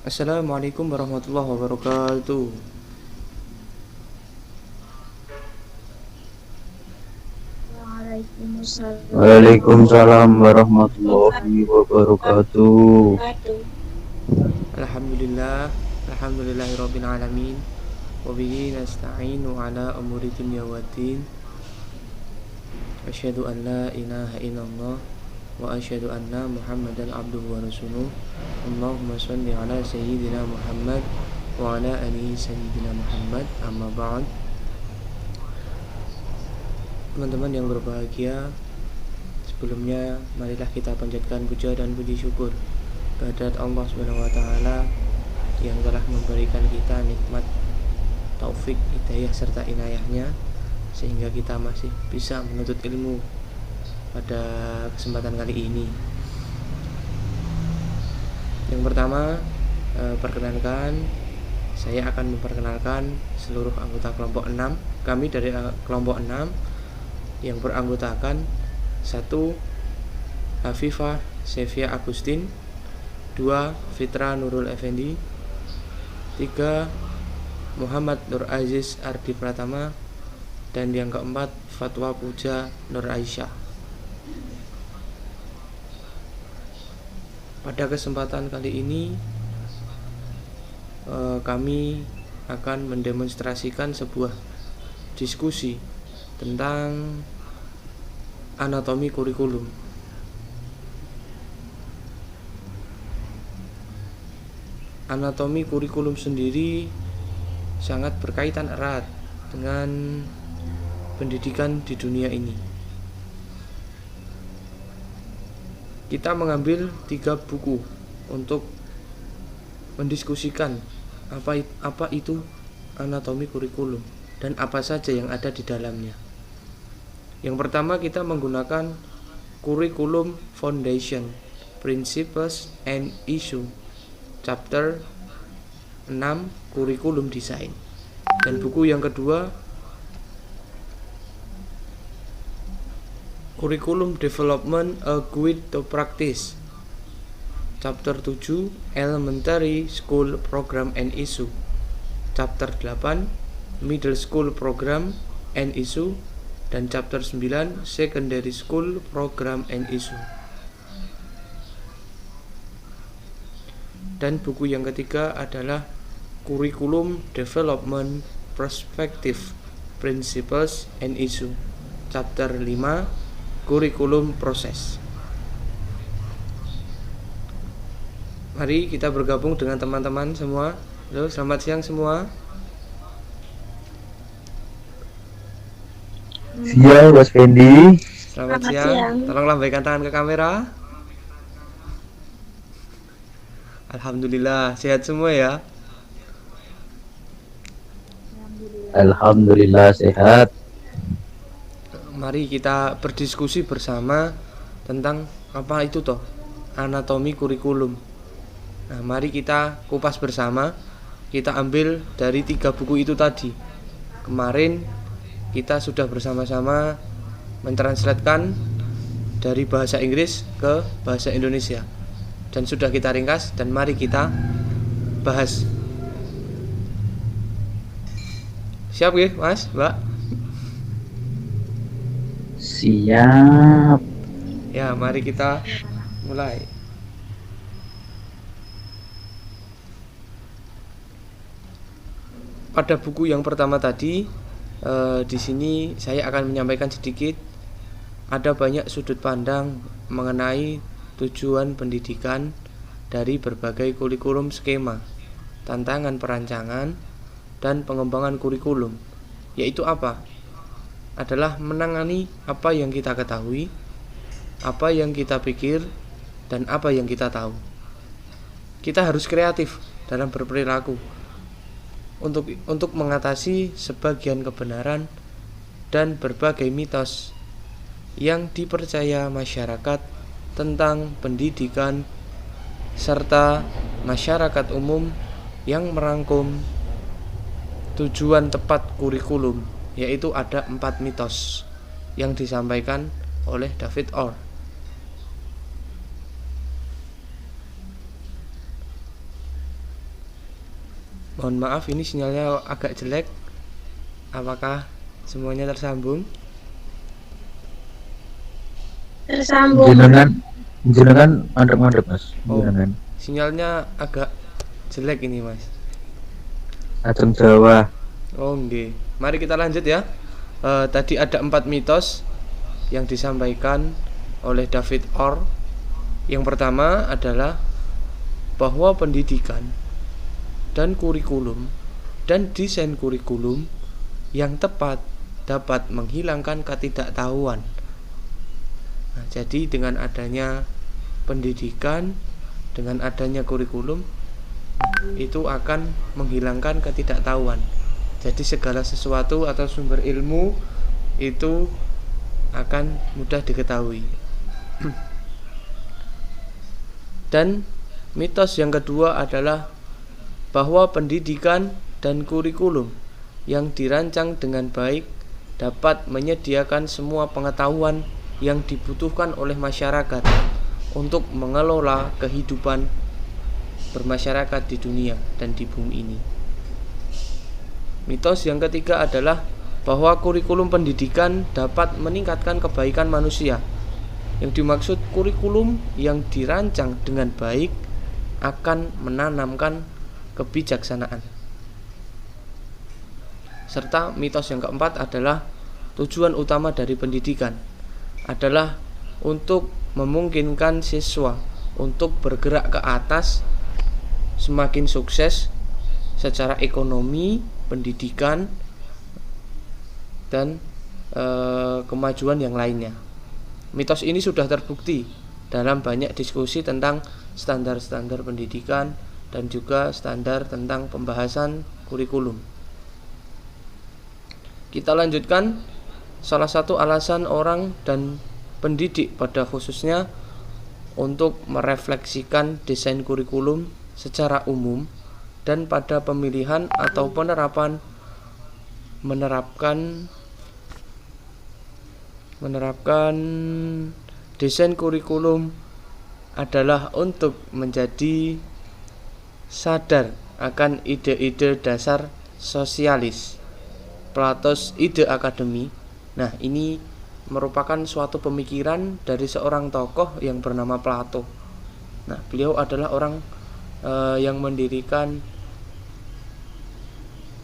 Assalamualaikum warahmatullahi wabarakatuh. Waalaikumsalam warahmatullahi wabarakatuh. Alhamdulillah, alhamdulillahirabbil alamin. Wa bihi nasta'inu ala umuri dunya waddin. Asyhadu an la ilaha illallah wa asyhadu anna Muhammadan abduhu wa rasuluh. Allahumma shalli ala sayyidina Muhammad wa ala alihi sayyidina Muhammad. Amma ba'd. Teman-teman yang berbahagia, sebelumnya marilah kita panjatkan puja dan puji syukur kehadirat Allah Subhanahu wa taala yang telah memberikan kita nikmat taufik, hidayah serta inayahnya sehingga kita masih bisa menuntut ilmu pada kesempatan kali ini. Yang pertama, perkenalkan, saya akan memperkenalkan seluruh anggota kelompok 6. Kami dari kelompok 6 yang beranggotakan 1. Hafifah Sevia Agustin, 2. Fitra Nurul Effendi, 3. Muhammad Nur Aziz Ardi Pratama, dan yang keempat Fatwa Puja Nur Aisyah. Pada kesempatan kali ini kami akan mendemonstrasikan sebuah diskusi tentang anatomi kurikulum. Anatomi kurikulum sendiri sangat berkaitan erat dengan pendidikan di dunia ini. Kita mengambil 3 buku untuk mendiskusikan apa itu anatomi kurikulum dan apa saja yang ada di dalamnya. Yang pertama, kita menggunakan Curriculum Foundation, Principles and Issue, Chapter 6, Kurikulum Design. Dan buku yang kedua, Curriculum Development, A Guide to Practice, Chapter 7, Elementary School Program and Issue, Chapter 8, Middle School Program and Issue, dan Chapter 9, Secondary School Program and Issue. Dan buku yang ketiga adalah Curriculum Development Perspective, Principles and Issue, Chapter 5, Kurikulum Proses. Mari kita bergabung dengan teman-teman semua. Halo, selamat siang semua. Siang Mas Fendi. Selamat siang. Tolong lambaikan tangan ke kamera. Alhamdulillah, sehat semua ya. Alhamdulillah sehat. Mari kita berdiskusi bersama tentang apa itu toh anatomi kurikulum. Nah, mari kita kupas bersama. Kita ambil dari 3 buku itu tadi. Kemarin kita sudah bersama-sama mentranslatekan dari bahasa Inggris ke bahasa Indonesia dan sudah kita ringkas, dan mari kita bahas. Siap ya Mas, Mbak? Siap. Ya, mari kita mulai. Pada buku yang pertama tadi, di sini saya akan menyampaikan sedikit. Ada banyak sudut pandang mengenai tujuan pendidikan dari berbagai kurikulum skema, tantangan perancangan, dan pengembangan kurikulum. Yaitu apa? Adalah menangani apa yang kita ketahui, apa yang kita pikir, dan apa yang kita tahu. Kita harus kreatif dalam berperilaku untuk mengatasi sebagian kebenaran dan berbagai mitos yang dipercaya masyarakat tentang pendidikan serta masyarakat umum yang merangkum tujuan tepat kurikulum, yaitu ada 4 mitos yang disampaikan oleh David Orr. Mohon maaf ini sinyalnya agak jelek. Apakah semuanya tersambung? Tersambung. Jenengan mandek-mandek Mas. Oh, Jenengan sinyalnya agak jelek ini Mas. Aceng Jawa. Oh nggih. Mari kita lanjut ya. Tadi ada 4 mitos yang disampaikan oleh David Orr. Yang pertama adalah bahwa pendidikan dan kurikulum dan desain kurikulum yang tepat dapat menghilangkan ketidaktahuan. Nah, jadi dengan adanya pendidikan, dengan adanya kurikulum, itu akan menghilangkan ketidaktahuan. Jadi segala sesuatu atau sumber ilmu itu akan mudah diketahui. Dan mitos yang kedua adalah bahwa pendidikan dan kurikulum yang dirancang dengan baik dapat menyediakan semua pengetahuan yang dibutuhkan oleh masyarakat untuk mengelola kehidupan bermasyarakat di dunia dan di bumi ini. Mitos yang ketiga adalah bahwa kurikulum pendidikan dapat meningkatkan kebaikan manusia. Yang dimaksud kurikulum yang dirancang dengan baik akan menanamkan kebijaksanaan. Serta mitos yang keempat adalah tujuan utama dari pendidikan adalah untuk memungkinkan siswa untuk bergerak ke atas, semakin sukses secara ekonomi, pendidikan, dan kemajuan yang lainnya. Mitos ini sudah terbukti dalam banyak diskusi tentang standar-standar pendidikan dan juga standar tentang pembahasan kurikulum. Kita lanjutkan. Salah satu alasan orang dan pendidik pada khususnya untuk merefleksikan desain kurikulum secara umum dan pada pemilihan atau menerapkan desain kurikulum adalah untuk menjadi sadar akan ide-ide dasar sosialis, Plato's ide akademi. Nah, ini merupakan suatu pemikiran dari seorang tokoh yang bernama Plato. Nah, beliau adalah orang yang mendirikan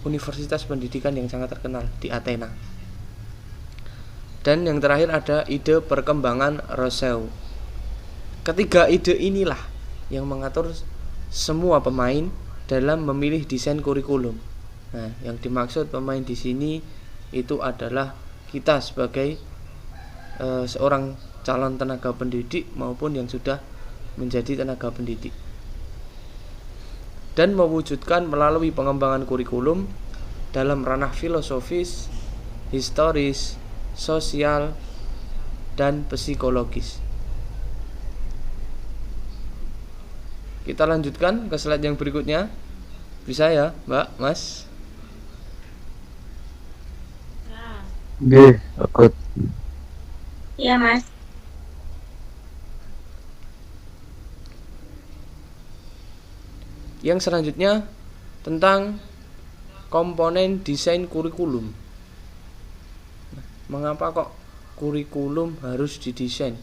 universitas pendidikan yang sangat terkenal di Athena. Dan yang terakhir ada ide perkembangan Rousseau. Ketiga ide inilah yang mengatur semua pemain dalam memilih desain kurikulum. Nah, yang dimaksud pemain di sini itu adalah kita sebagai seorang calon tenaga pendidik maupun yang sudah menjadi tenaga pendidik, dan mewujudkan melalui pengembangan kurikulum dalam ranah filosofis, historis, sosial, dan psikologis. Kita lanjutkan ke slide yang berikutnya. Bisa ya, Mbak, Mas? Nggih, akut. Iya, Mas. Yang selanjutnya tentang komponen desain kurikulum. Mengapa kok kurikulum harus didesain?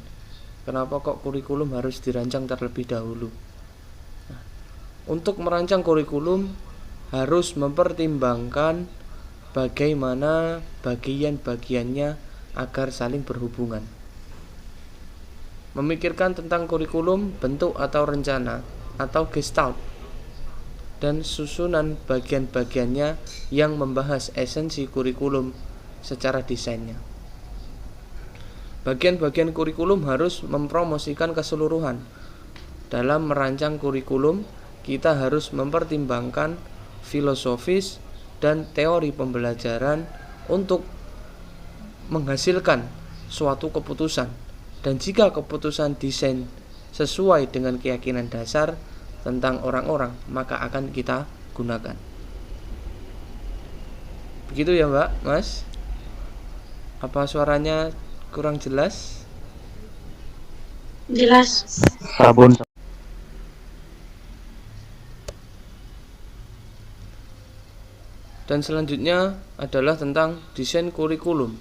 Kenapa kok kurikulum harus dirancang terlebih dahulu? Untuk merancang kurikulum harus mempertimbangkan bagaimana bagian-bagiannya agar saling berhubungan. Memikirkan tentang kurikulum, bentuk atau rencana atau gestalt, dan susunan bagian-bagiannya yang membahas esensi kurikulum secara desainnya. Bagian-bagian kurikulum harus mempromosikan keseluruhan. Dalam merancang kurikulum, kita harus mempertimbangkan filosofis dan teori pembelajaran untuk menghasilkan suatu keputusan. Dan jika keputusan desain sesuai dengan keyakinan dasar tentang orang-orang, maka akan kita gunakan. Begitu ya, Mbak, Mas? Apa suaranya kurang jelas? Jelas. Sabun. Dan selanjutnya adalah tentang desain kurikulum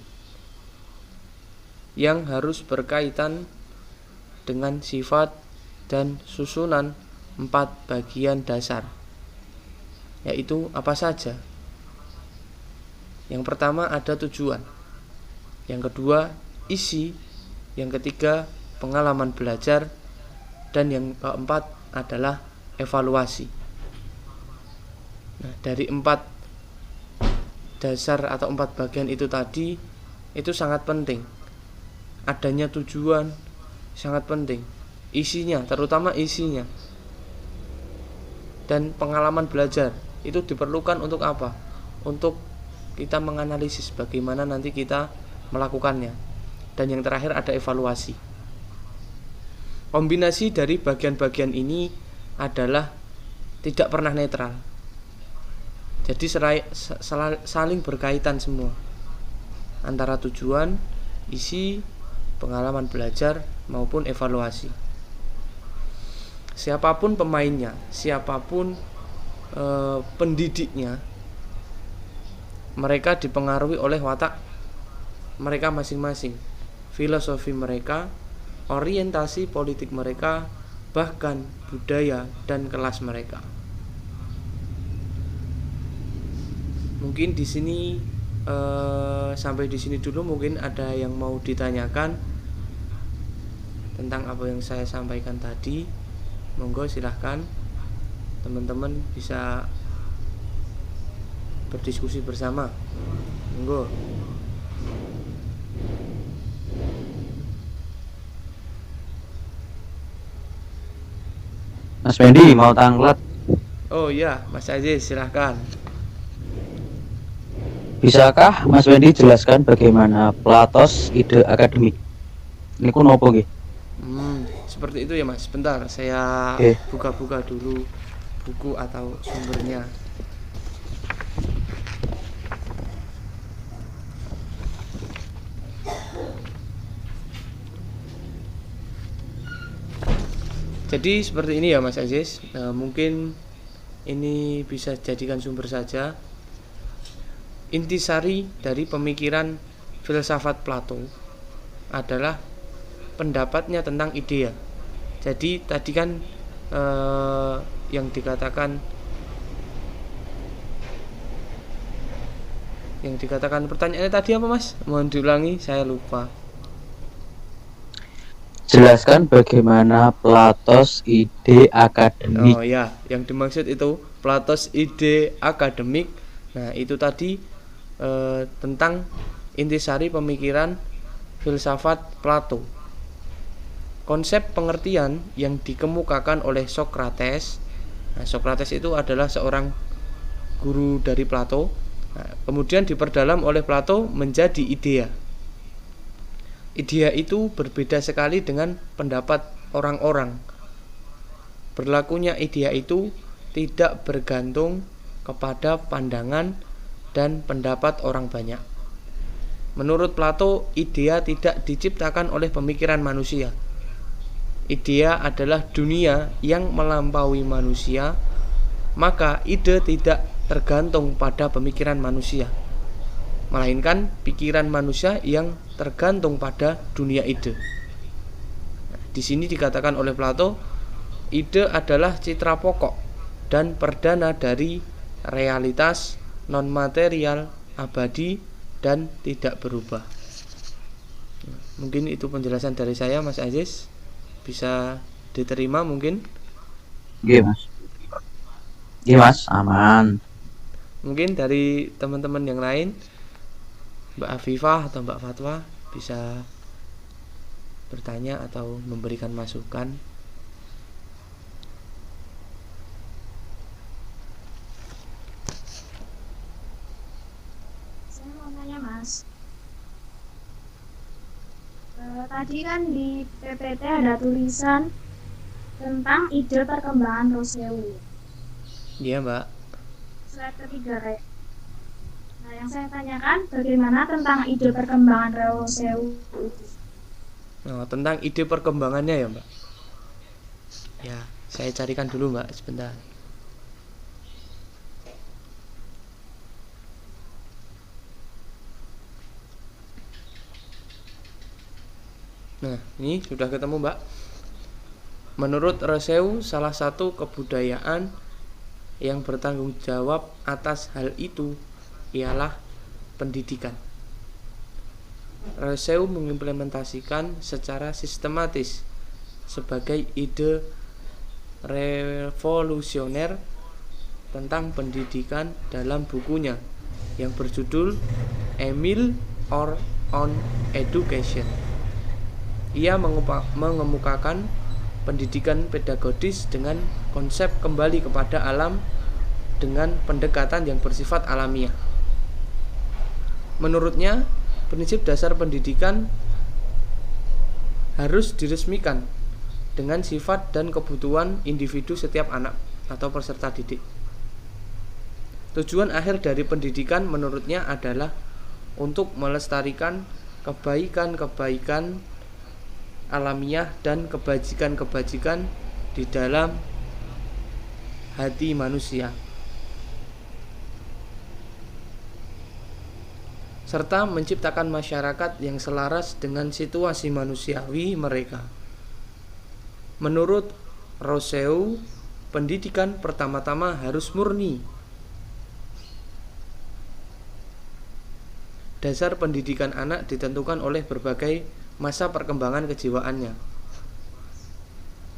yang harus berkaitan dengan sifat dan susunan 4 bagian dasar, yaitu apa saja. Yang pertama ada tujuan, yang kedua isi, yang ketiga pengalaman belajar, dan yang keempat adalah evaluasi. Nah, dari 4 dasar atau 4 bagian itu tadi, itu sangat penting. Adanya tujuan sangat penting, isinya, terutama isinya, dan pengalaman belajar itu diperlukan untuk apa? Untuk kita menganalisis bagaimana nanti kita melakukannya. Dan yang terakhir ada evaluasi. Kombinasi dari bagian-bagian ini adalah tidak pernah netral. Jadi saling berkaitan semua, antara tujuan, isi, pengalaman belajar maupun evaluasi. Siapapun pemainnya, siapapun pendidiknya, mereka dipengaruhi oleh watak mereka masing-masing, filosofi mereka, orientasi politik mereka, bahkan budaya dan kelas mereka. Mungkin di sini sampai di sini dulu. Mungkin ada yang mau ditanyakan tentang apa yang saya sampaikan tadi. Monggo silahkan teman-teman bisa berdiskusi bersama. Monggo. Mas Fendi mau tanglet. Oh iya, Mas Aziz silahkan. Bisakah Mas Fendi jelaskan bagaimana Platos ide akademik? Niku nopo nggih? Seperti itu ya Mas. Bentar, saya buka-buka dulu buku atau sumbernya. Jadi seperti ini ya Mas Aziz. Mungkin ini bisa jadikan sumber saja. Intisari dari pemikiran filsafat Plato adalah pendapatnya tentang idea. Jadi tadi kan yang dikatakan pertanyaannya tadi apa Mas? Mohon diulangi, saya lupa. Jelaskan bagaimana Platos ide akademik. Oh ya, yang dimaksud itu Platos ide akademik. Nah, itu tadi tentang intisari pemikiran filsafat Plato. Konsep pengertian yang dikemukakan oleh Sokrates. Nah, Sokrates itu adalah seorang guru dari Plato. Nah, kemudian diperdalam oleh Plato menjadi idea. Idea itu berbeda sekali dengan pendapat orang-orang. Berlakunya idea itu tidak bergantung kepada pandangan dan pendapat orang banyak. Menurut Plato, idea tidak diciptakan oleh pemikiran manusia. Idea adalah dunia yang melampaui manusia, maka ide tidak tergantung pada pemikiran manusia, melainkan pikiran manusia yang tergantung pada dunia ide. Di sini dikatakan oleh Plato, ide adalah citra pokok dan perdana dari realitas non-material, abadi, dan tidak berubah. Mungkin itu penjelasan dari saya, Mas Aziz. Bisa diterima mungkin? Iya Mas. Iya Mas, aman. Mungkin dari teman-teman yang lain, Mbak Afifah atau Mbak Fatwa bisa bertanya atau memberikan masukan. Saya mau tanya Mas. Tadi kan di PPT ada tulisan tentang ide perkembangan Rousseau. Iya Mbak. Slide ketiga kayak. Nah, yang saya tanyakan bagaimana tentang ide perkembangan Rousseau itu? Oh, tentang ide perkembangannya ya Mbak. Ya, saya carikan dulu Mbak sebentar. Nah, ini sudah ketemu, Mbak. Menurut Rousseau, salah satu kebudayaan yang bertanggung jawab atas hal itu ialah pendidikan. Rousseau mengimplementasikan secara sistematis sebagai ide revolusioner tentang pendidikan dalam bukunya yang berjudul Emile or on Education. Ia mengemukakan pendidikan pedagogis dengan konsep kembali kepada alam dengan pendekatan yang bersifat alamiah. Menurutnya, prinsip dasar pendidikan harus diresmikan dengan sifat dan kebutuhan individu setiap anak atau peserta didik. Tujuan akhir dari pendidikan menurutnya adalah untuk melestarikan kebaikan-kebaikan alamiah dan kebajikan-kebajikan di dalam hati manusia, serta menciptakan masyarakat yang selaras dengan situasi manusiawi mereka. Menurut Rousseau, pendidikan pertama-tama harus murni. Dasar pendidikan anak ditentukan oleh berbagai masa perkembangan kejiwaannya.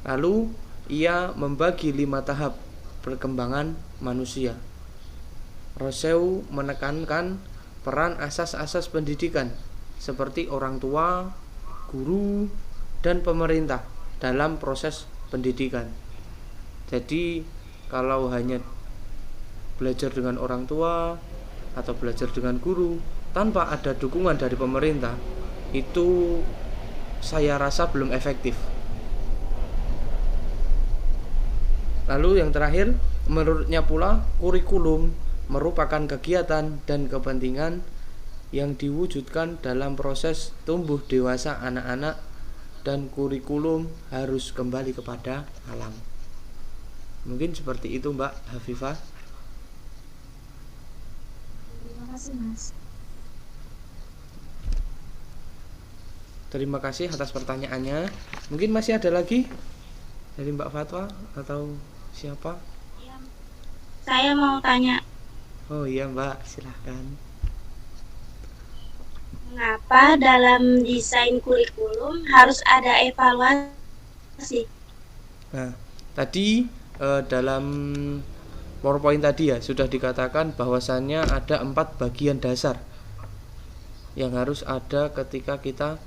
Lalu ia membagi 5 tahap perkembangan manusia. Rousseau menekankan peran asas-asas pendidikan seperti orang tua, guru, dan pemerintah dalam proses pendidikan. Jadi kalau hanya belajar dengan orang tua atau belajar dengan guru tanpa ada dukungan dari pemerintah, itu saya rasa belum efektif. Lalu yang terakhir, menurutnya pula kurikulum merupakan kegiatan dan kepentingan yang diwujudkan dalam proses tumbuh dewasa anak-anak, dan kurikulum harus kembali kepada alam. Mungkin seperti itu, Mbak Hafifah. Terima kasih, Mas. Terima kasih atas pertanyaannya. Mungkin masih ada lagi dari Mbak Fatwa atau siapa? Saya mau tanya, Oh iya Mbak, silahkan. mengapa dalam desain kurikulum harus ada evaluasi? Nah, tadi dalam PowerPoint tadi ya sudah dikatakan bahwasannya ada 4 bagian dasar yang harus ada ketika kita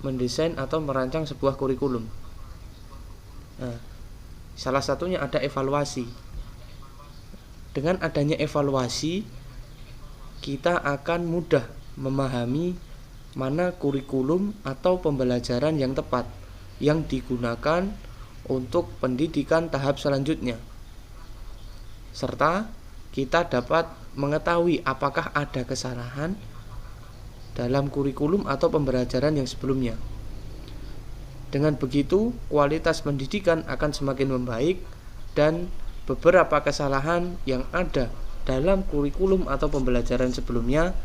mendesain atau merancang sebuah kurikulum. Nah, salah satunya ada evaluasi. Dengan adanya evaluasi, kita akan mudah memahami mana kurikulum atau pembelajaran yang tepat yang digunakan untuk pendidikan tahap selanjutnya. Serta kita dapat mengetahui apakah ada kesalahan dalam kurikulum atau pembelajaran yang sebelumnya. Dengan begitu, kualitas pendidikan akan semakin membaik dan beberapa kesalahan yang ada dalam kurikulum atau pembelajaran sebelumnya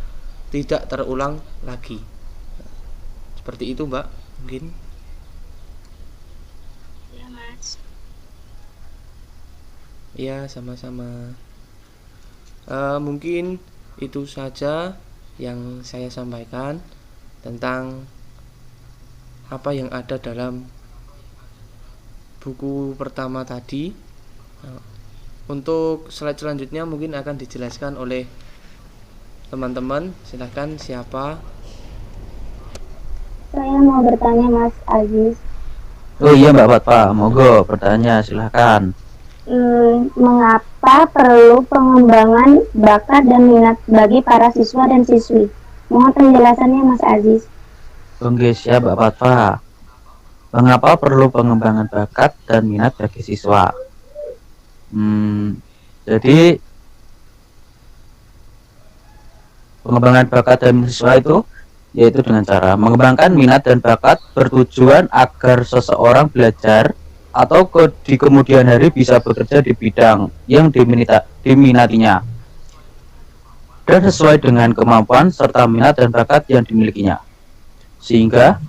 tidak terulang lagi. Seperti itu, Mbak, mungkin. Ya, Mas. Ya, sama-sama. Mungkin itu saja yang saya sampaikan tentang apa yang ada dalam buku pertama tadi. Untuk slide selanjutnya mungkin akan dijelaskan oleh teman-teman. Silahkan, siapa? Saya mau bertanya, Mas Aziz. Oh iya Mbak Fatwa, monggo bertanya silahkan. Mengapa perlu pengembangan bakat dan minat bagi para siswa dan siswi? Mohon penjelasannya, Mas Aziz. Oke, siap Mbak Fatwa. Mengapa perlu pengembangan bakat dan minat bagi siswa? Jadi pengembangan bakat dan siswa itu yaitu dengan cara mengembangkan minat dan bakat bertujuan agar seseorang belajar atau di kemudian hari bisa bekerja di bidang yang diminatinya dan sesuai dengan kemampuan serta minat dan bakat yang dimilikinya, sehingga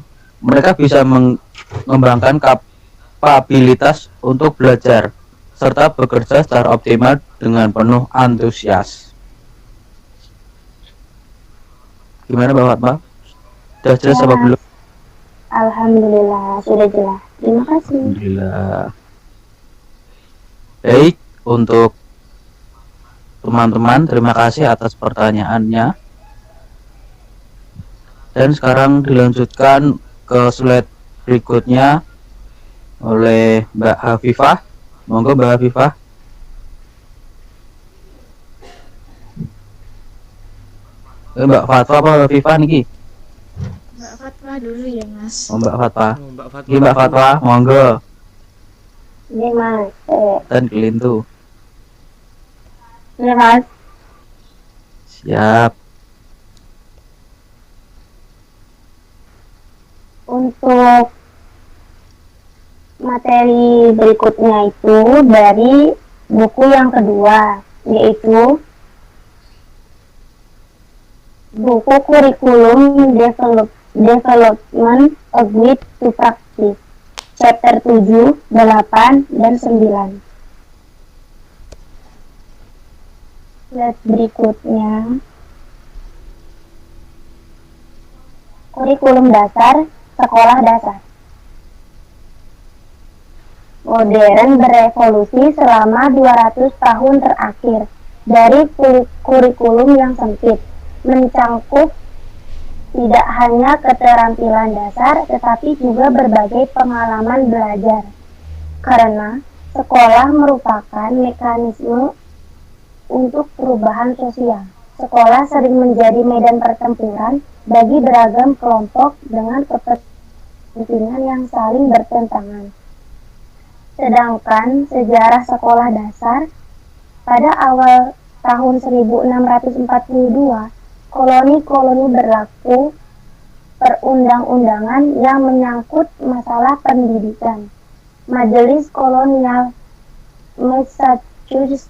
Mereka bisa mengembangkan kapabilitas untuk belajar serta bekerja secara optimal dengan penuh antusias. Gimana Mbak Fatma? Sudah jelas apa belum? Alhamdulillah, sudah jelas. Terima kasih. Alhamdulillah. Baik, untuk teman-teman, terima kasih atas pertanyaannya. Dan sekarang dilanjutkan ke slide berikutnya oleh Mbak Hafifah. Monggo Mbak Hafifah. Mbak Fatwa apa Mbak Hafifah niki? Mbak Fatwa dulu ya Mas. Oh, Mbak Fatwa. Mbak Fatwa. Mbak Fatwa, monggo. Ini Mas. Dan kelintu. Ini Mas. Siap. Untuk materi berikutnya itu dari buku yang kedua, yaitu buku kurikulum development a guide to practice, chapter 7, 8, dan 9. Slide berikutnya, kurikulum dasar sekolah dasar. Modern berevolusi selama 200 tahun terakhir dari kurikulum yang sempit, mencangkup tidak hanya keterampilan dasar tetapi juga berbagai pengalaman belajar. Karena sekolah merupakan mekanisme untuk perubahan sosial. Sekolah sering menjadi medan pertempuran bagi beragam kelompok dengan kepentingan yang saling bertentangan. Sedangkan sejarah sekolah dasar pada awal tahun 1642, koloni-koloni berlaku perundang-undangan yang menyangkut masalah pendidikan. Majelis kolonial Massachusetts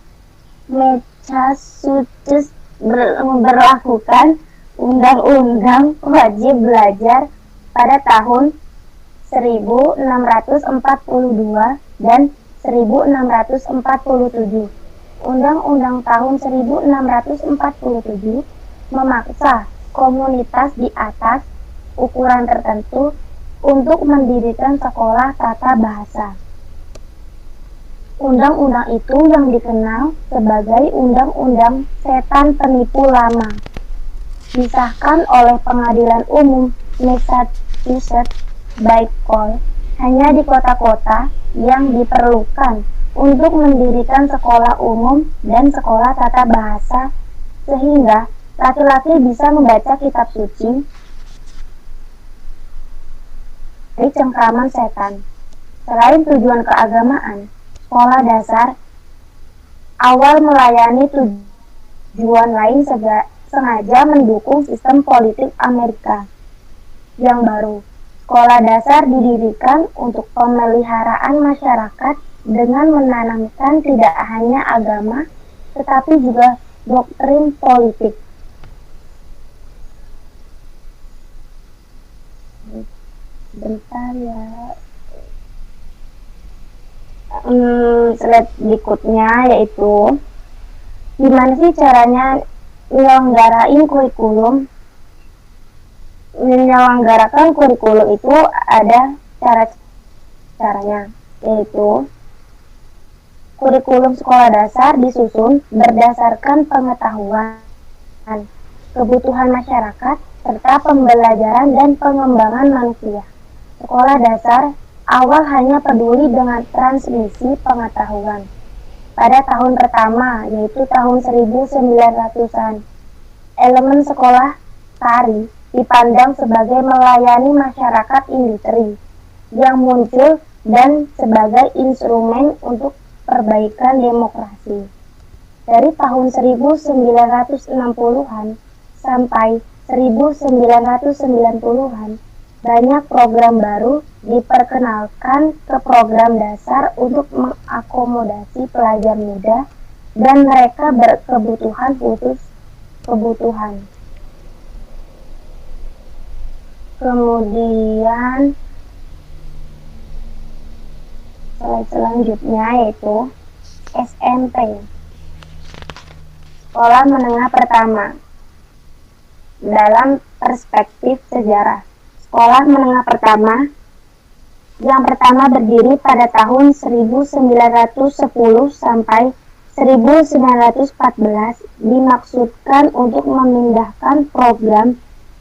berlakukan undang-undang wajib belajar pada tahun 1642 dan 1647. Undang-undang tahun 1647 memaksa komunitas di atas ukuran tertentu untuk mendirikan sekolah tata bahasa. Undang-undang itu yang dikenal sebagai Undang-Undang Setan Penipu Lama, disahkan oleh Pengadilan Umum Massachusetts by call hanya di kota-kota yang diperlukan untuk mendirikan sekolah umum dan sekolah tata bahasa, sehingga laki-laki bisa membaca kitab suci dari cengkraman setan. Selain tujuan keagamaan, sekolah dasar awal melayani tujuan lain sengaja mendukung sistem politik Amerika yang baru. Sekolah dasar didirikan untuk pemeliharaan masyarakat dengan menanamkan tidak hanya agama, tetapi juga doktrin politik. Bentar ya. Slide berikutnya yaitu gimana sih caranya menyelenggarakan kurikulum itu ada caranya, yaitu kurikulum sekolah dasar disusun berdasarkan pengetahuan, kebutuhan masyarakat, serta pembelajaran dan pengembangan manusia. Sekolah dasar awal hanya peduli dengan transmisi pengetahuan. Pada tahun pertama, yaitu tahun 1900-an, elemen sekolah tari dipandang sebagai melayani masyarakat industri yang muncul dan sebagai instrumen untuk perbaikan demokrasi. Dari tahun 1960-an sampai 1990-an, banyak program baru diperkenalkan ke program dasar untuk mengakomodasi pelajar muda dan mereka berkebutuhan khusus. Kemudian slide selanjutnya yaitu SMP, Sekolah Menengah Pertama. Dalam perspektif sejarah, Sekolah Menengah Pertama yang pertama berdiri pada tahun 1910 sampai 1914 dimaksudkan untuk memindahkan program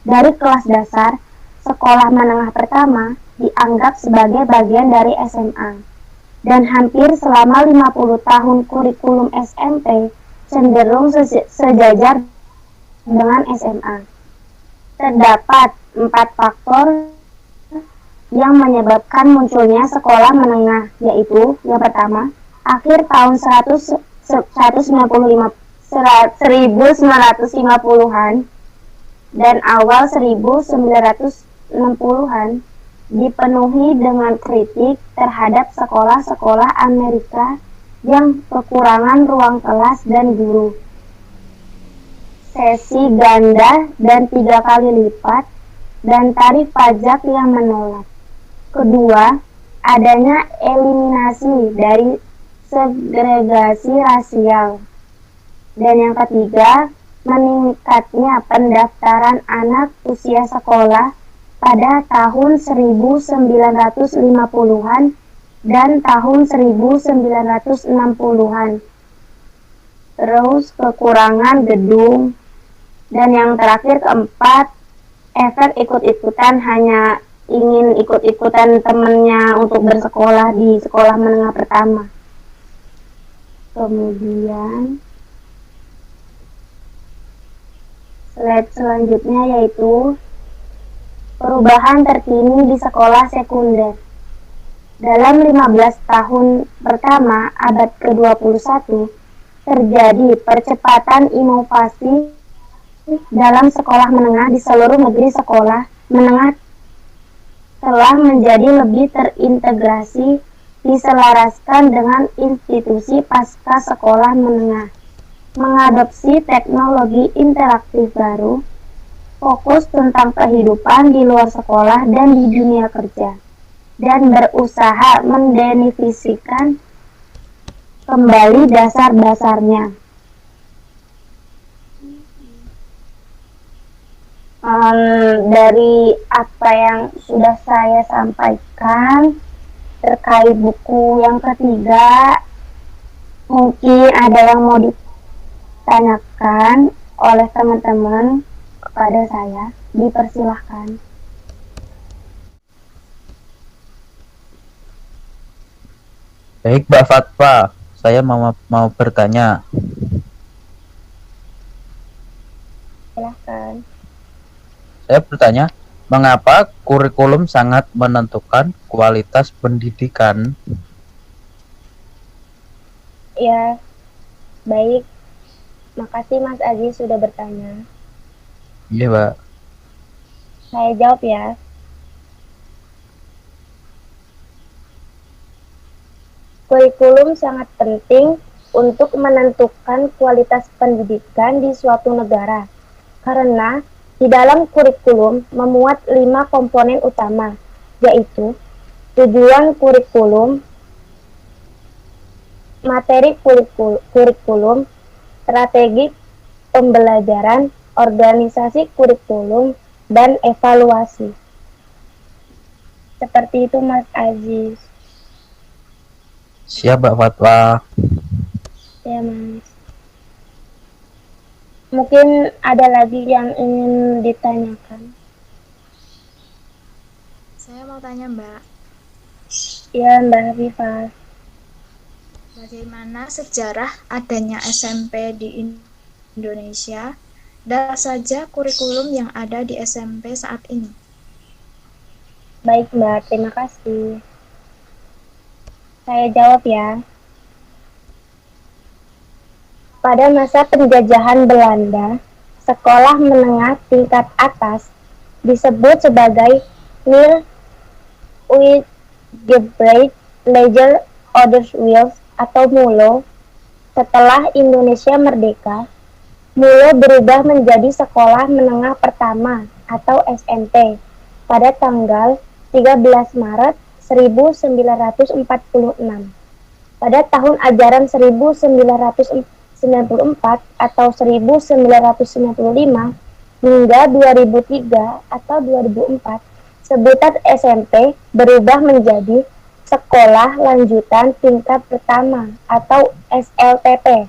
dari kelas dasar. Sekolah menengah pertama dianggap sebagai bagian dari SMA, dan hampir selama 50 tahun kurikulum SMP cenderung sejajar dengan SMA. Terdapat 4 faktor yang menyebabkan munculnya sekolah menengah, yaitu yang pertama, akhir tahun 1950-an dan awal 1960-an dipenuhi dengan kritik terhadap sekolah-sekolah Amerika yang kekurangan ruang kelas dan guru, sesi ganda dan 3 kali lipat, dan tarif pajak yang menolak. Kedua, adanya eliminasi dari segregasi rasial. Dan yang ketiga, meningkatnya pendaftaran anak usia sekolah pada tahun 1950-an dan tahun 1960-an. Terus kekurangan gedung. Dan yang terakhir keempat, efek ikut-ikutan, hanya ingin ikut-ikutan temennya untuk bersekolah di sekolah menengah pertama. Kemudian slide selanjutnya yaitu perubahan terkini di sekolah sekunder. Dalam 15 tahun pertama abad ke-21 terjadi percepatan inovasi dalam sekolah menengah di seluruh negeri. Sekolah menengah telah menjadi lebih terintegrasi, diselaraskan dengan institusi pasca sekolah menengah, mengadopsi teknologi interaktif baru, fokus tentang kehidupan di luar sekolah dan di dunia kerja, dan berusaha mendefinisikan kembali dasar-dasarnya. Dari apa yang sudah saya sampaikan terkait buku yang ketiga, mungkin ada yang mau ditanyakan oleh teman-teman kepada saya, dipersilahkan. Baik, Mbak Fatwa, saya mau bertanya. Silahkan. Saya bertanya, mengapa kurikulum sangat menentukan kualitas pendidikan? Ya, baik. Makasih Mas Aziz sudah bertanya. Iya, Mbak. Saya jawab ya. Kurikulum sangat penting untuk menentukan kualitas pendidikan di suatu negara, karena di dalam kurikulum memuat 5 komponen utama, yaitu tujuan kurikulum, materi kurikulum, strategi pembelajaran, organisasi kurikulum, dan evaluasi. Seperti itu Mas Aziz. Siap, Mbak Fatwa. Ya Mas. Mungkin ada lagi yang ingin ditanyakan. Saya mau tanya Mbak, Ya Mbak Hafifah. bagaimana sejarah adanya SMP di Indonesia dan apa saja kurikulum yang ada di SMP saat ini? Baik Mbak, terima kasih. Saya jawab ya. Pada masa penjajahan Belanda, sekolah menengah tingkat atas disebut sebagai Middelgebreid Lager Onderwijs atau MULO. Setelah Indonesia merdeka, MULO berubah menjadi sekolah menengah pertama atau SMP pada tanggal 13 Maret 1946. Pada tahun ajaran 1994 atau 1995 hingga 2003 atau 2004, sebutan SMP berubah menjadi Sekolah Lanjutan Tingkat Pertama atau SLTP.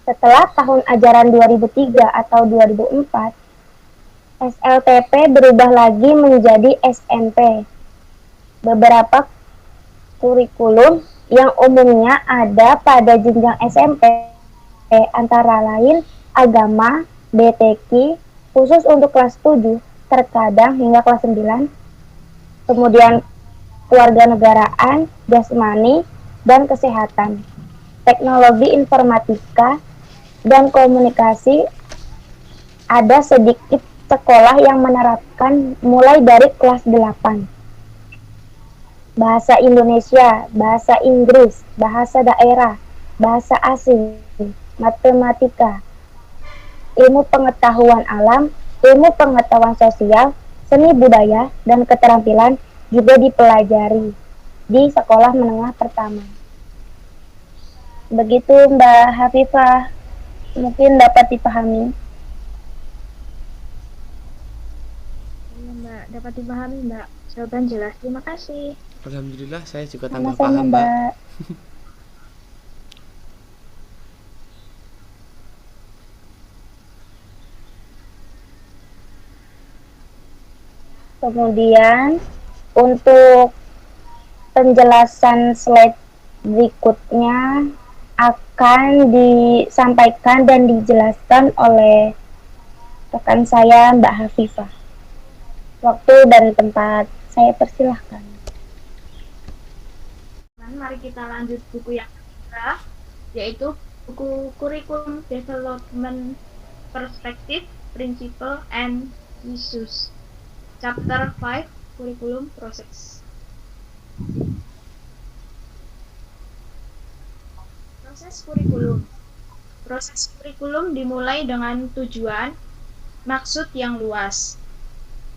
Setelah tahun ajaran 2003 atau 2004, SLTP berubah lagi menjadi SMP. Beberapa kurikulum yang umumnya ada pada jenjang SMP antara lain agama, BTQ, khusus untuk kelas 7, terkadang hingga kelas 9, kemudian kewarganegaraan, jasmani, dan kesehatan, teknologi informatika, dan komunikasi. Ada sedikit sekolah yang menerapkan mulai dari kelas 8. Bahasa Indonesia, bahasa Inggris, bahasa daerah, bahasa asing, matematika, ilmu pengetahuan alam, ilmu pengetahuan sosial, seni budaya, dan keterampilan juga dipelajari di sekolah menengah pertama. Begitu Mbak Hafifah, mungkin dapat dipahami. Ya, Mbak, dapat dipahami, Mbak. Jawaban jelas. Terima kasih. Alhamdulillah saya juga tambah Sama-sama paham, Mbak. Mbak. Kemudian untuk penjelasan slide berikutnya akan disampaikan dan dijelaskan oleh rekan saya Mbak Hafifah. Waktu dan tempat saya persilahkan. Mari kita lanjut buku yang ketiga, yaitu buku Curriculum Development Perspective, Principle, and Issues. Chapter 5, Curriculum Process. Proses kurikulum. Proses kurikulum dimulai dengan tujuan, maksud yang luas.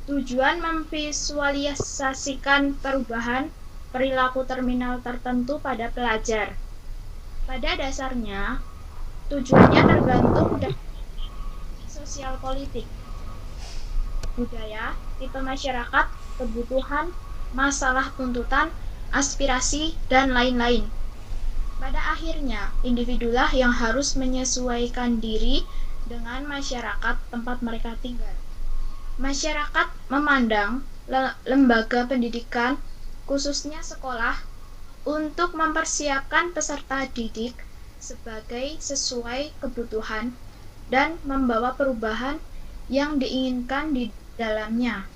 Tujuan memvisualisasikan perubahan perilaku terminal tertentu pada pelajar. Pada dasarnya, tujuannya tergantung dari sosial politik, budaya, tipe masyarakat, kebutuhan, masalah tuntutan, aspirasi, dan lain-lain. Pada akhirnya, individulah yang harus menyesuaikan diri dengan masyarakat tempat mereka tinggal. Masyarakat memandang lembaga pendidikan, khususnya sekolah, untuk mempersiapkan peserta didik sebagai sesuai kebutuhan dan membawa perubahan yang diinginkan di dalamnya.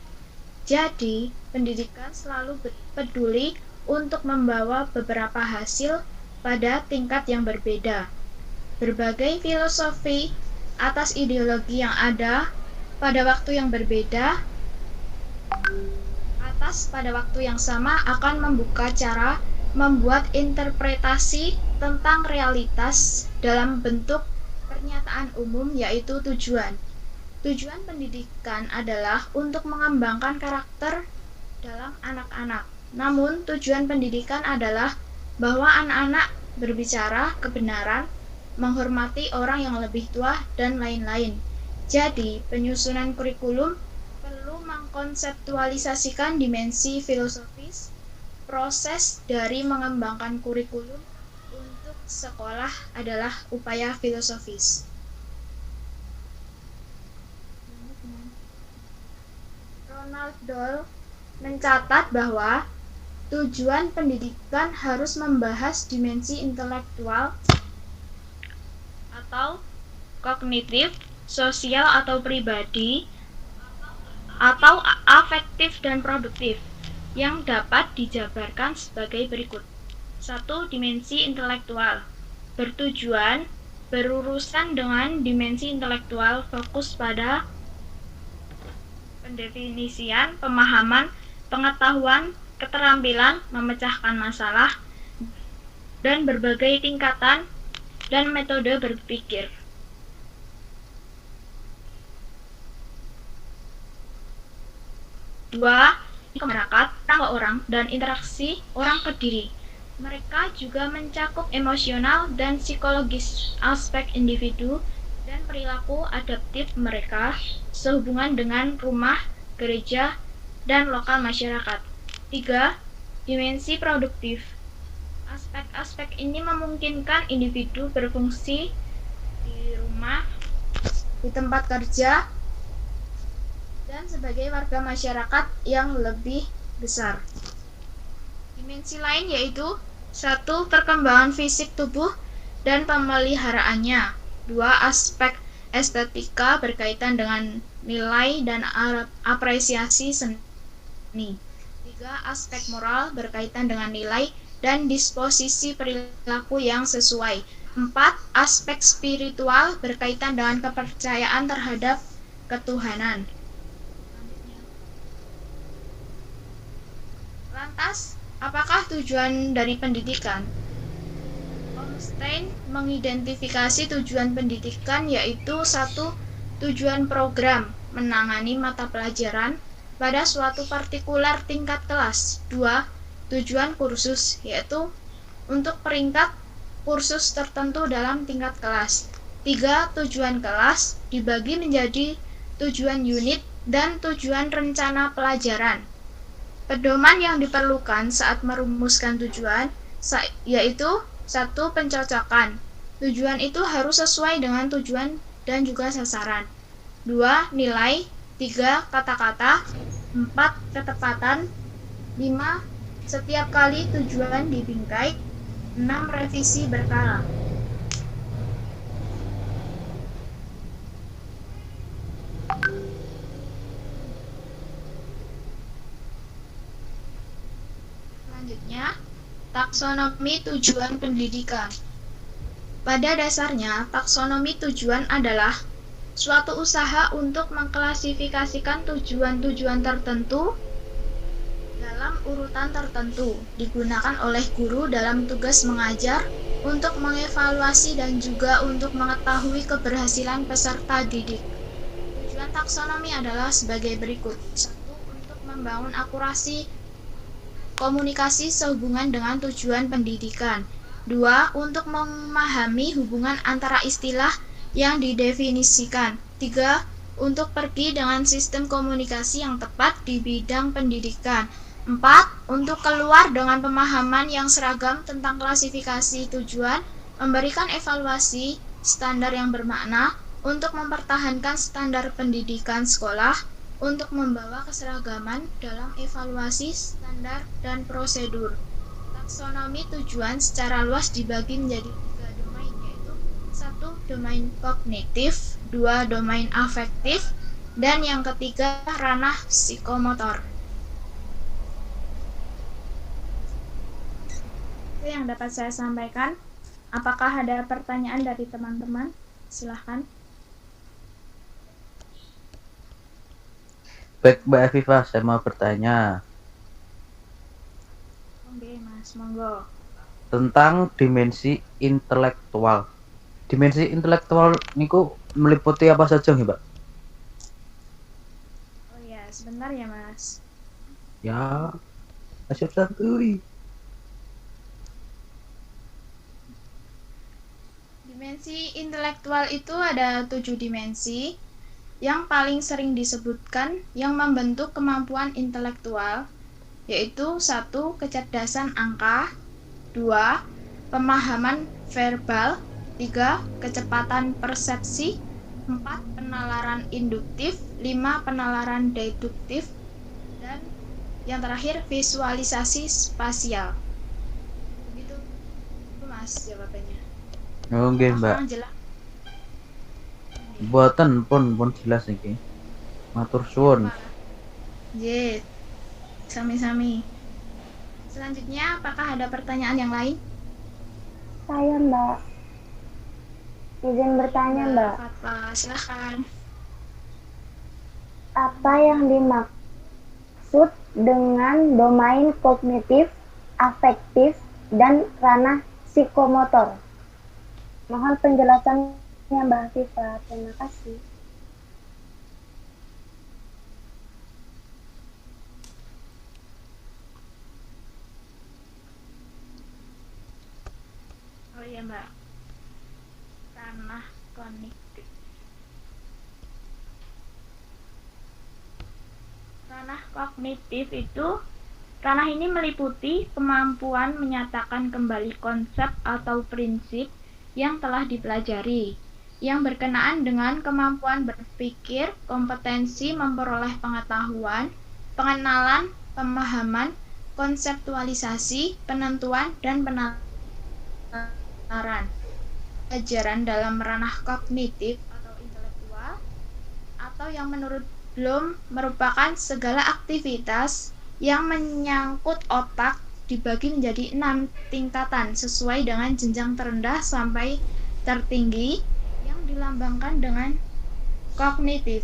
Jadi, pendidikan selalu peduli untuk membawa beberapa hasil pada tingkat yang berbeda. Berbagai filosofi atas ideologi yang ada pada waktu yang berbeda pada waktu yang sama akan membuka cara membuat interpretasi tentang realitas dalam bentuk pernyataan umum, yaitu tujuan. Tujuan pendidikan adalah untuk mengembangkan karakter dalam anak-anak. Namun, tujuan pendidikan adalah bahwa anak-anak berbicara kebenaran, menghormati orang yang lebih tua, dan lain-lain. Jadi, penyusunan kurikulum perlu mengkonseptualisasikan dimensi filosofis. Proses dari mengembangkan kurikulum untuk sekolah adalah upaya filosofis. Ronald Doll mencatat bahwa tujuan pendidikan harus membahas dimensi intelektual atau kognitif, sosial atau pribadi, atau afektif dan produktif, yang dapat dijabarkan sebagai berikut. 1. Dimensi intelektual. Bertujuan, berurusan dengan dimensi intelektual, fokus pada pendefinisian, pemahaman, pengetahuan, keterampilan, memecahkan masalah, dan berbagai tingkatan dan metode berpikir. Dua, ke masyarakat, orang ke orang, dan interaksi orang ke diri. Mereka juga mencakup emosional dan psikologis aspek individu dan perilaku adaptif mereka sehubungan dengan rumah, gereja, dan lokal masyarakat. Tiga, dimensi produktif. Aspek-aspek ini memungkinkan individu berfungsi di rumah, di tempat kerja, dan sebagai warga masyarakat yang lebih besar. Dimensi lain yaitu 1. Perkembangan fisik tubuh dan pemeliharaannya. 2. Aspek estetika berkaitan dengan nilai dan apresiasi seni. 3. Aspek moral berkaitan dengan nilai dan disposisi perilaku yang sesuai. 4. Aspek spiritual berkaitan dengan kepercayaan terhadap ketuhanan. Lantas, apakah tujuan dari pendidikan? Olmstein mengidentifikasi tujuan pendidikan yaitu 1. Tujuan program menangani mata pelajaran pada suatu partikular tingkat kelas. 2. Tujuan kursus yaitu untuk peringkat kursus tertentu dalam tingkat kelas. 3. Tujuan kelas dibagi menjadi tujuan unit dan tujuan rencana pelajaran. Pedoman yang diperlukan saat merumuskan tujuan yaitu 1. Pencocokan. Tujuan itu harus sesuai dengan tujuan dan juga sasaran. 2. Nilai. 3. Kata-kata. 4. Ketepatan. 5. Setiap kali tujuan dibingkai. 6. Revisi berkala. Selanjutnya, taksonomi tujuan pendidikan. Pada dasarnya, taksonomi tujuan adalah suatu usaha untuk mengklasifikasikan tujuan-tujuan tertentu dalam urutan tertentu, digunakan oleh guru dalam tugas mengajar untuk mengevaluasi dan juga untuk mengetahui keberhasilan peserta didik. Tujuan taksonomi adalah sebagai berikut. 1. Untuk membangun akurasi komunikasi sehubungan dengan tujuan pendidikan. 2. Untuk memahami hubungan antara istilah yang didefinisikan. 3. Untuk pergi dengan sistem komunikasi yang tepat di bidang pendidikan. 4. Untuk keluar dengan pemahaman yang seragam tentang klasifikasi tujuan, memberikan evaluasi standar yang bermakna untuk mempertahankan standar pendidikan sekolah, untuk membawa keseragaman dalam evaluasi standar dan prosedur. Taksonomi tujuan secara luas dibagi menjadi 3 domain, yaitu 1. Domain kognitif, 2. Domain afektif, dan yang ketiga ranah psikomotor. Itu yang dapat saya sampaikan. Apakah ada pertanyaan dari teman-teman? Silahkan. Baik Mbak Afifah, saya mau bertanya Oke Mas, monggo. tentang dimensi intelektual. Dimensi intelektual niku meliputi apa saja nih Mbak? Oh ya, sebentar ya Mas. Ya, siap santuy. Dimensi intelektual itu ada 7 dimensi. Yang paling sering disebutkan yang membentuk kemampuan intelektual yaitu 1. Kecerdasan angka, 2. Pemahaman verbal, 3. Kecepatan persepsi, 4. Penalaran induktif, 5. Penalaran deduktif, dan yang terakhir visualisasi spasial. Begitu Mas jawabannya. Oke Mbak. Jelas. Buatan pun jelas iki. Matur suwun. Yes, sami-sami. Selanjutnya, apakah ada pertanyaan yang lain? Saya Mbak. Izin bertanya Mbak. Fatwa, silahkan. Apa yang dimaksud dengan domain kognitif, afektif, dan ranah psikomotor? Mohon penjelasannya Mbak Afifah. Terima kasih. Oh iya Mbak, ranah kognitif. Ranah kognitif itu, ranah ini meliputi kemampuan menyatakan kembali konsep atau prinsip yang telah dipelajari, yang berkenaan dengan kemampuan berpikir, kompetensi memperoleh pengetahuan, pengenalan, pemahaman, konseptualisasi, penentuan, dan penalaran. Pelajaran dalam ranah kognitif atau intelektual, atau yang menurut Bloom merupakan segala aktivitas yang menyangkut otak dibagi menjadi 6 tingkatan sesuai dengan jenjang terendah sampai tertinggi yang dilambangkan dengan kognitif.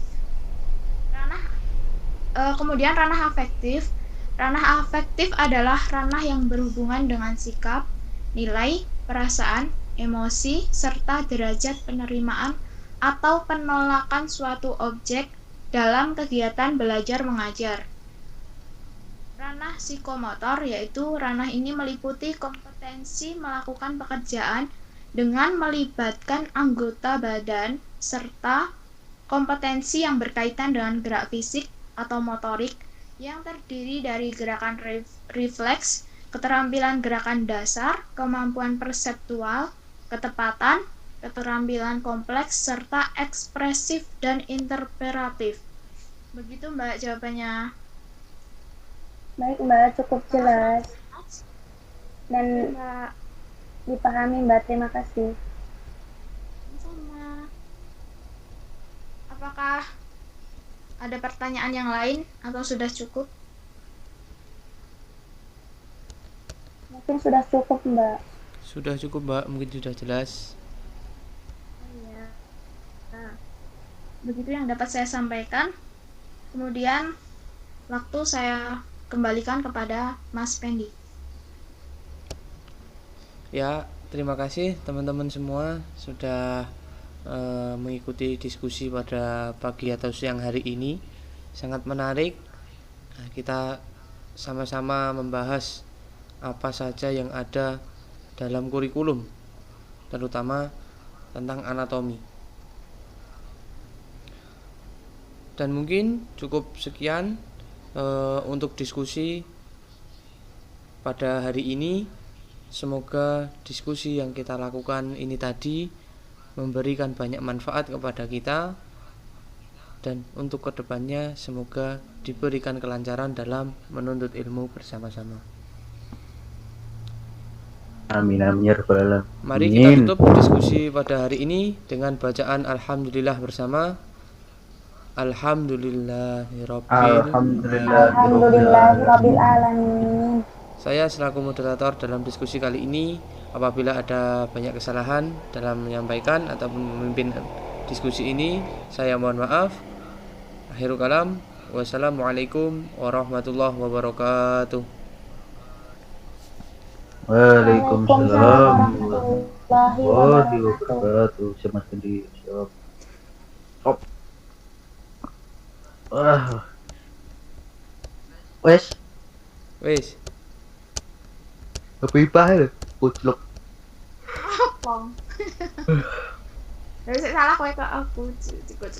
Kemudian ranah afektif. Ranah afektif adalah ranah yang berhubungan dengan sikap, nilai, perasaan, emosi, serta derajat penerimaan atau penolakan suatu objek dalam kegiatan belajar mengajar. Ranah psikomotor, yaitu ranah ini meliputi kompetensi melakukan pekerjaan dengan melibatkan anggota badan serta kompetensi yang berkaitan dengan gerak fisik atau motorik yang terdiri dari gerakan refleks, keterampilan gerakan dasar, kemampuan perseptual, ketepatan, keterampilan kompleks, serta ekspresif dan interpretatif. Begitu Mbak jawabannya. Baik Mbak, cukup jelas dan Mbak, dipahami Mbak, terima kasih. sama. Apakah ada pertanyaan yang lain atau sudah cukup? Mungkin sudah cukup Mbak. Sudah cukup Mbak, mungkin sudah jelas. Oh iya. Nah, begitu yang dapat saya sampaikan. Kemudian waktu saya kembalikan kepada Mas Pendi. Ya, terima kasih teman-teman semua sudah mengikuti diskusi pada pagi atau siang hari ini. Sangat menarik. Nah, kita sama-sama membahas apa saja yang ada dalam kurikulum, terutama tentang anatomi. Dan mungkin cukup sekian untuk diskusi pada hari ini. Semoga diskusi yang kita lakukan ini tadi memberikan banyak manfaat kepada kita, dan untuk kedepannya semoga diberikan kelancaran dalam menuntut ilmu bersama-sama. Amin amin ya rabbal alamin. Mari kita tutup diskusi pada hari ini dengan bacaan alhamdulillah bersama. Alhamdulillahirabbil alamin. Saya selaku moderator dalam diskusi kali ini. Apabila ada banyak kesalahan dalam menyampaikan atau memimpin diskusi ini, saya mohon maaf. Akhirul kalam, wassalamualaikum warahmatullahi wabarakatuh. Waalaikumsalam warahmatullahi wabarakatuh. Siapa sendiri? Stop. Wes. Tapi pahal. Puclok. Apa? Dari salah kowe ke aku. Cukup.